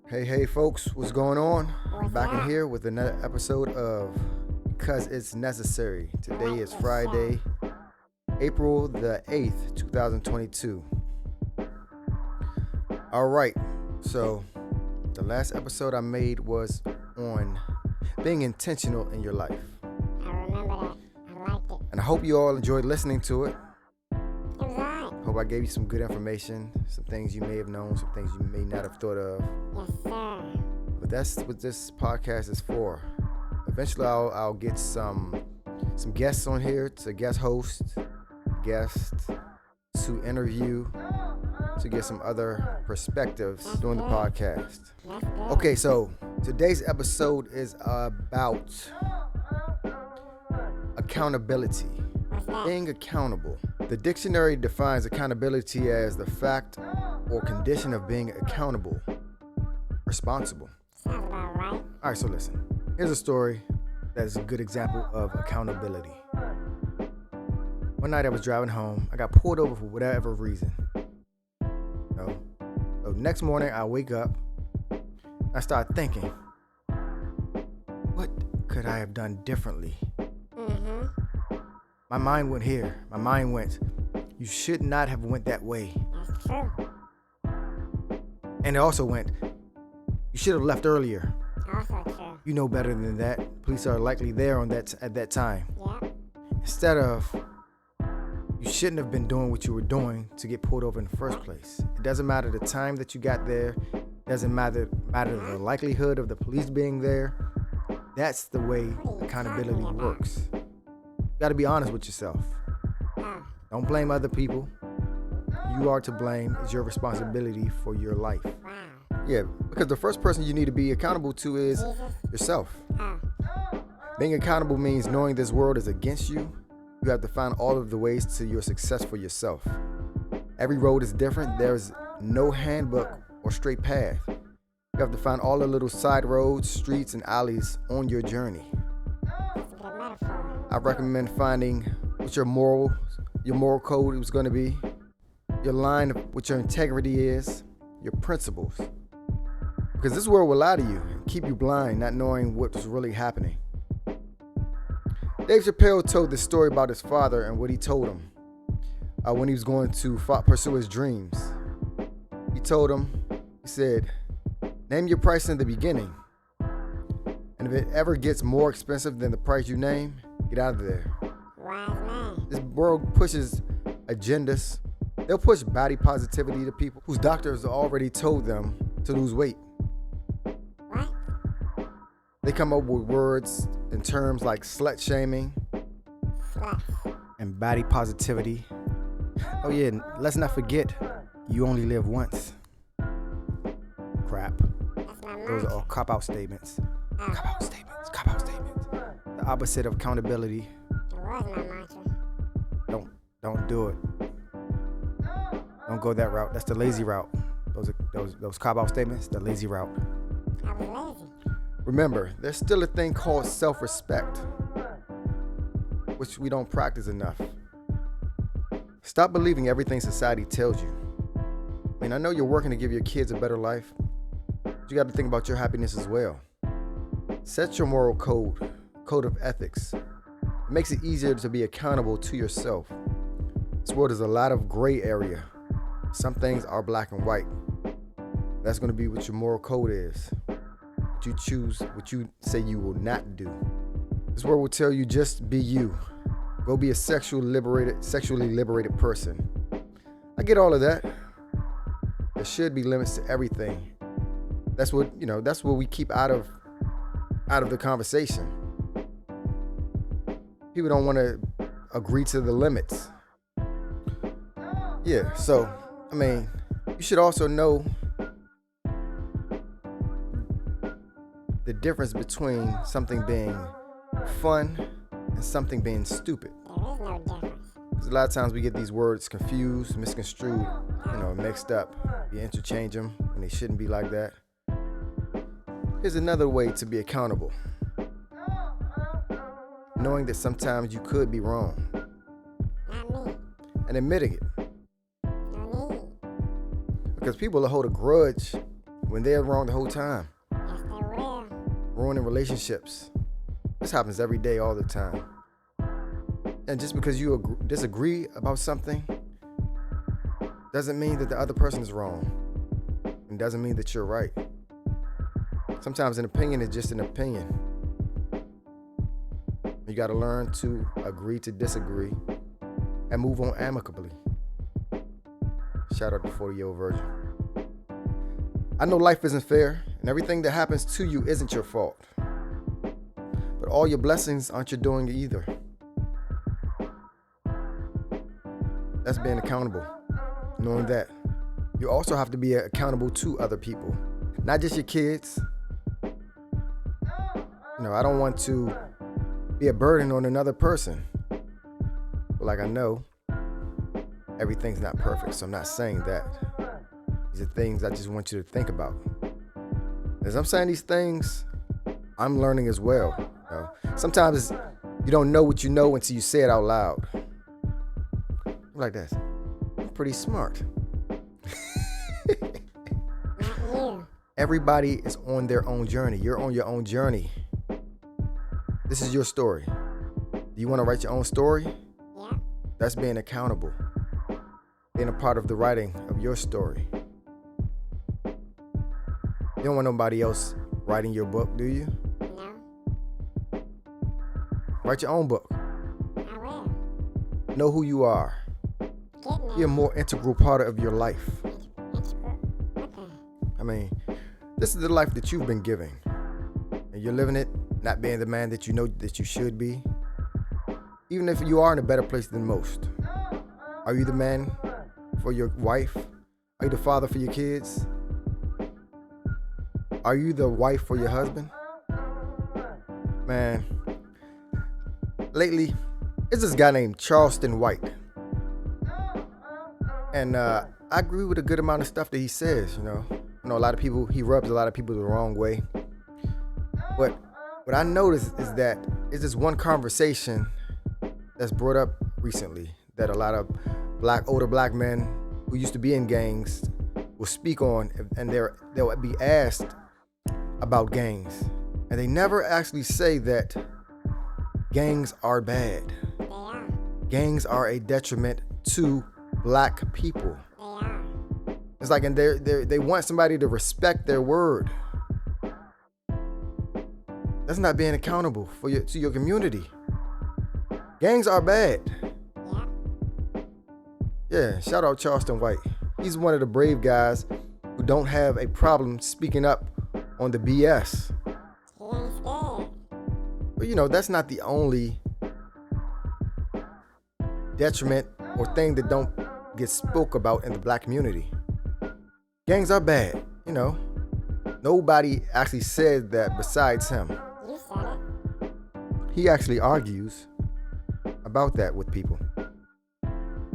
Hey, folks, what's going on? I'm What's back in up? here with another episode of Because It's Necessary. Today is Friday, April the 8th, 2022. All right, so the last episode I made was on being intentional in your life. I remember that. I liked it. And I hope you all enjoyed listening to it. It was alright. Hope I gave you some good information, some things you may have known, some things you may not have thought of. Yes, sir. But that's what this podcast is for. Eventually, I'll get some guests on here to guest host, guests to interview, to get some other perspectives during the podcast. That's good. Okay, so today's episode is about accountability, What's that? being accountable. The dictionary defines accountability as the fact or condition of being accountable, responsible. Sounds about right. All right, so listen. Here's a story that is a good example of accountability. One night I was driving home. I got pulled over for whatever reason. So next morning I wake up. I start thinking, what could I have done differently? Mm-hmm. My mind went here. My mind went, you should not have went that way. That's true. And it also went, you should have left earlier. Also true. You know better than that. Police are likely there at that time. Yep. Instead of, you shouldn't have been doing what you were doing to get pulled over in the first place. It doesn't matter the time that you got there. It doesn't matter the likelihood of the police being there. That's the way accountability works. You got to be honest with yourself. Oh, Don't blame other people. You are to blame. It's your responsibility for your life. wow. Yeah, because the first person you need to be accountable to is Jesus? yourself. Oh, Being accountable means knowing this world is against you. You have to find all of the ways to your success for yourself. Every road is different. There's no handbook or straight path. You have to find all the little side roads, streets, and alleys on your journey. that's a good metaphor. I recommend finding what your moral code is going to be, your line of what your integrity is, your principles. Because this world will lie to you and keep you blind, not knowing what's really happening. Dave Chappelle told this story about his father and what he told him when he was going to pursue his dreams. He told him, he said, name your price in the beginning. And if it ever gets more expensive than the price you name, get out of there. Wise man. This world pushes agendas. They'll push body positivity to people whose doctors already told them to lose weight. What? They come up with words and terms like slut shaming Slut. and body positivity. Oh yeah, and let's not forget, you only live once. Crap. That's my Those are mantra. all cop-out statements. Oh, Cop-out statements. Cop-out statements. The opposite of accountability. it was my mantra. Don't do it. Don't go that route. That's the lazy route. Those cop-out statements, the lazy route. I was lazy. Remember, there's still a thing called self-respect, which we don't practice enough. Stop believing everything society tells you. I mean, I know you're working to give your kids a better life, but you got to think about your happiness as well. Set your moral code of ethics. It makes it easier to be accountable to yourself. This world is a lot of gray area. Some things are black and white. That's going to be what your moral code is. What you choose, what you say you will not do. This world will tell you just be you. Go be a sexually liberated person. I get all of that. There should be limits to everything. That's what we keep out of the conversation. People don't want to agree to the limits. Yeah, so, I mean, you should also know the difference between something being fun and something being stupid. There is no difference. Because a lot of times we get these words confused, misconstrued, mixed up. You interchange them when they shouldn't be like that. Here's another way to be accountable. Knowing that sometimes you could be wrong Not me. and admitting it. No need. Because people will hold a grudge when they're wrong the whole time. Yes, they will. Ruining relationships. This happens every day, all the time. And just because you disagree about something doesn't mean that the other person is wrong. It doesn't mean that you're right. Sometimes an opinion is just an opinion. You got to learn to agree to disagree and move on amicably. Shout out to 40-year-old virgin. I know life isn't fair, and everything that happens to you isn't your fault. But all your blessings aren't your doing either. That's being accountable. Knowing that you also have to be accountable to other people, not just your kids. I don't want to be a burden on another person. But like I know, everything's not perfect, so I'm not saying that. These are things I just want you to think about. As I'm saying these things, I'm learning as well. Sometimes you don't know what you know until you say it out loud. I'm like that. I'm pretty smart. Not you. Everybody is on their own journey. You're on your own journey. This is your story. Do you want to write your own story? Yeah. That's being accountable. Being a part of the writing of your story. You don't want nobody else writing your book, do you? No. Write your own book. I will. Know who you are. Getting Be a more integral part of your life. Okay. This is the life that you've been given. And you're living it, not being the man that you know that you should be. Even if you are in a better place than most. Are you the man for your wife? Are you the father for your kids? Are you the wife for your husband? Man, lately, it's this guy named Charleston White. And I agree with a good amount of stuff that he says, a lot of people, he rubs a lot of people the wrong way. But what I noticed is that it's this one conversation that's brought up recently that a lot of older black men who used to be in gangs will speak on, and they'll be asked about gangs. And they never actually say that gangs are bad. They are. Gangs are a detriment to black people. They are. It's like, and they want somebody to respect their word. That's not being accountable to your community. Gangs are bad. Yeah. Yeah, shout out Charleston White. He's one of the brave guys who don't have a problem speaking up on the BS. He ain't scared. But that's not the only detriment or thing that don't get spoke about in the black community. Gangs are bad, Nobody actually said that besides him. You said it. He actually argues about that with people.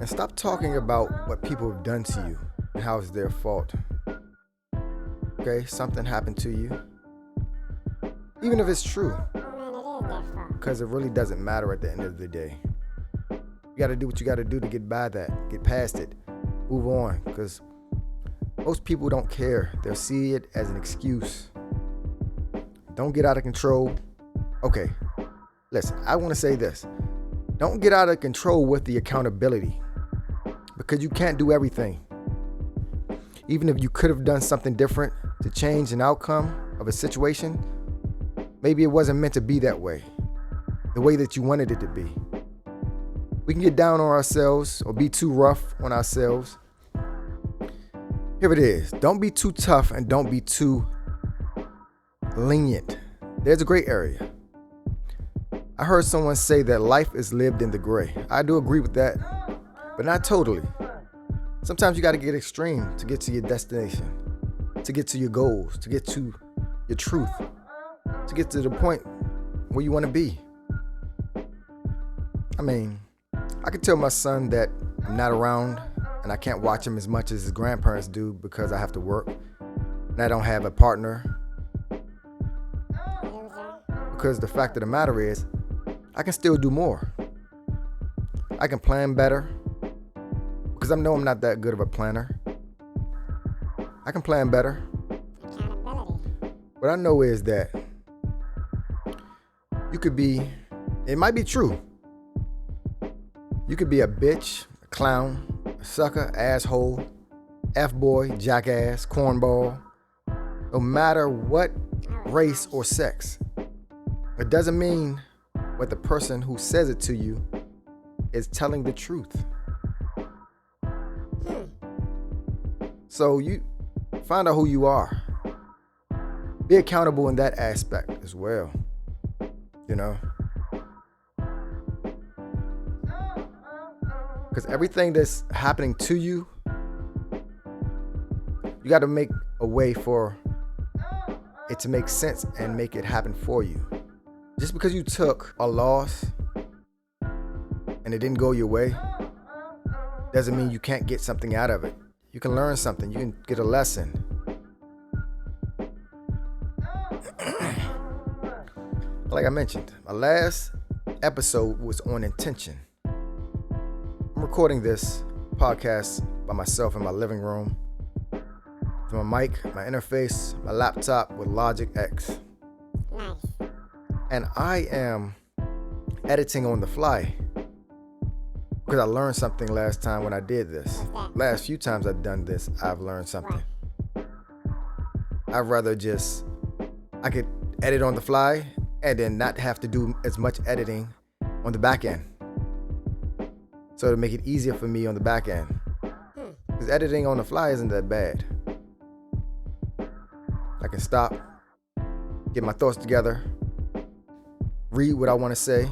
And stop talking about what people have done to you and how it's their fault. Okay, something happened to you. Even if it's true. Man, it is their fault. Because it really doesn't matter at the end of the day. You got to do what you got to do to get by that, get past it, move on. Because most people don't care. They'll see it as an excuse. Don't get out of control. Okay, listen, I want to say this. Don't get out of control with the accountability. Because you can't do everything. Even if you could have done something different to change an outcome of a situation, maybe it wasn't meant to be that way. The way that you wanted it to be. We can get down on ourselves or be too rough on ourselves. Here it is. Don't be too tough and don't be too lenient. There's a gray area. I heard someone say that life is lived in the gray. I do agree with that, but not totally. Sometimes you got to get extreme to get to your destination, to get to your goals, to get to your truth, to get to the point where you want to be. I could tell my son that I'm not around and I can't watch him as much as his grandparents do because I have to work and I don't have a partner. Loser. Because the fact of the matter is, I can still do more. I can plan better because I know I'm not that good of a planner. I can plan better. What I know is that you could be, it might be true. You could be a bitch, a clown, a sucker, asshole, F-boy, jackass, cornball, no matter what race or sex. It doesn't mean what the person who says it to you is telling the truth. So you find out who you are. Be accountable in that aspect as well. You know? Because everything that's happening to you, you got to make a way for it to make sense and make it happen for you. Just because you took a loss and it didn't go your way, doesn't mean you can't get something out of it. You can learn something. You can get a lesson. Like I mentioned, my last episode was on intention. I'm recording this podcast by myself in my living room with my mic, my interface, my laptop with Logic X. Nice. And I am editing on the fly because I learned something last time when I did this. Last few times I've done this, I've learned something. I'd rather I could edit on the fly and then not have to do as much editing on the back end. So to make it easier for me on the back end. Because editing on the fly isn't that bad. I can stop, get my thoughts together, read what I want to say.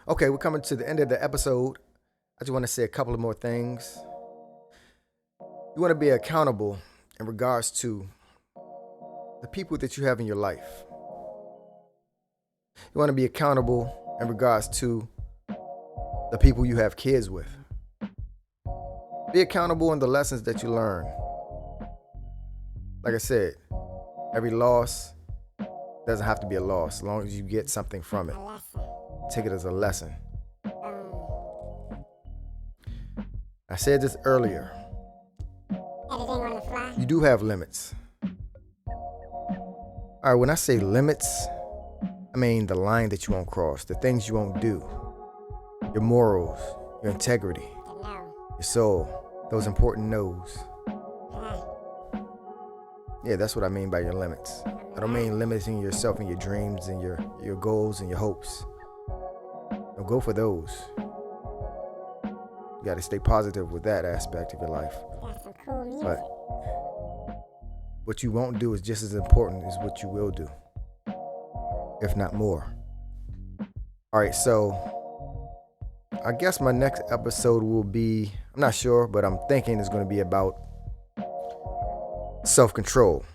Okay, we're coming to the end of the episode. I just want to say a couple of more things. You want to be accountable in regards to the people that you have in your life. You want to be accountable in regards to the people you have kids with. Be accountable in the lessons that you learn. Like I said, every loss doesn't have to be a loss as long as you get something from it. Take it as a lesson. I said this earlier. Editing on the fly. You do have limits. All right, when I say limits, I mean the line that you won't cross, the things you won't do, your morals, your integrity, your soul, those important no's. Yeah, that's what I mean by your limits. I don't mean limiting yourself and your dreams and your goals and your hopes. Don't go for those. You got to stay positive with that aspect of your life. Got some cool music. But what you won't do is just as important as what you will do, if not more. All right, so I guess my next episode will be, I'm not sure, but I'm thinking it's going to be about self-control,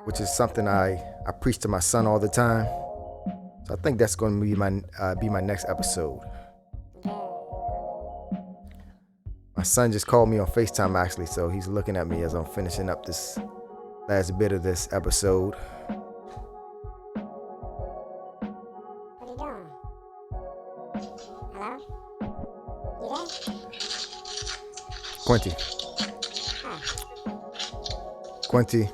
which is something I preach to my son all the time. So I think that's going to be my next episode. My son just called me on FaceTime actually, so he's looking at me as I'm finishing up this last bit of this episode. What are you doing? Hello? You there? Quinty. Quinty,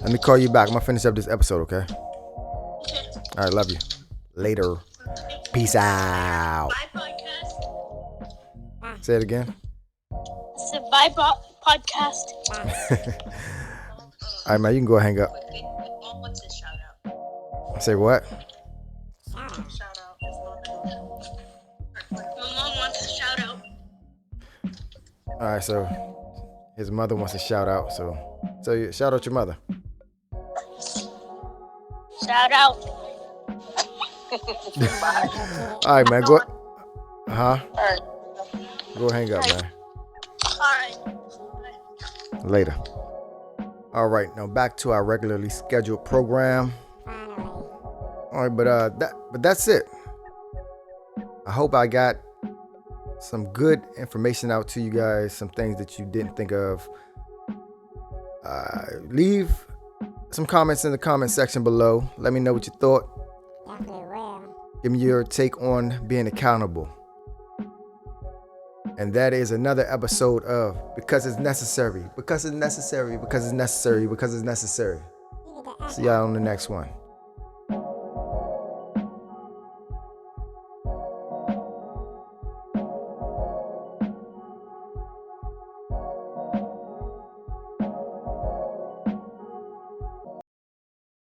let me call you back. I'm gonna finish up this episode, okay? All right, love you. Later. Peace out. Bye, podcast. Say it again. It's a bye podcast. All right, man, you can go hang up. Mom wants a shout out. Say what? Shout out. My mom wants a shout out. All right, so his mother wants a shout out. So shout out your mother. Shout out. All right, man. Go. Alright. Go hang up, man. Alright. Later. All right, now back to our regularly scheduled program. Finally. All right, but that's it. I hope I got some good information out to you guys, some things that you didn't think of. Leave some comments in the comment section below. Let me know what you thought. Definitely will. Give me your take on being accountable. And that is another episode of Because It's Necessary. Because it's necessary. Because it's necessary. Because it's necessary. See y'all on the next one.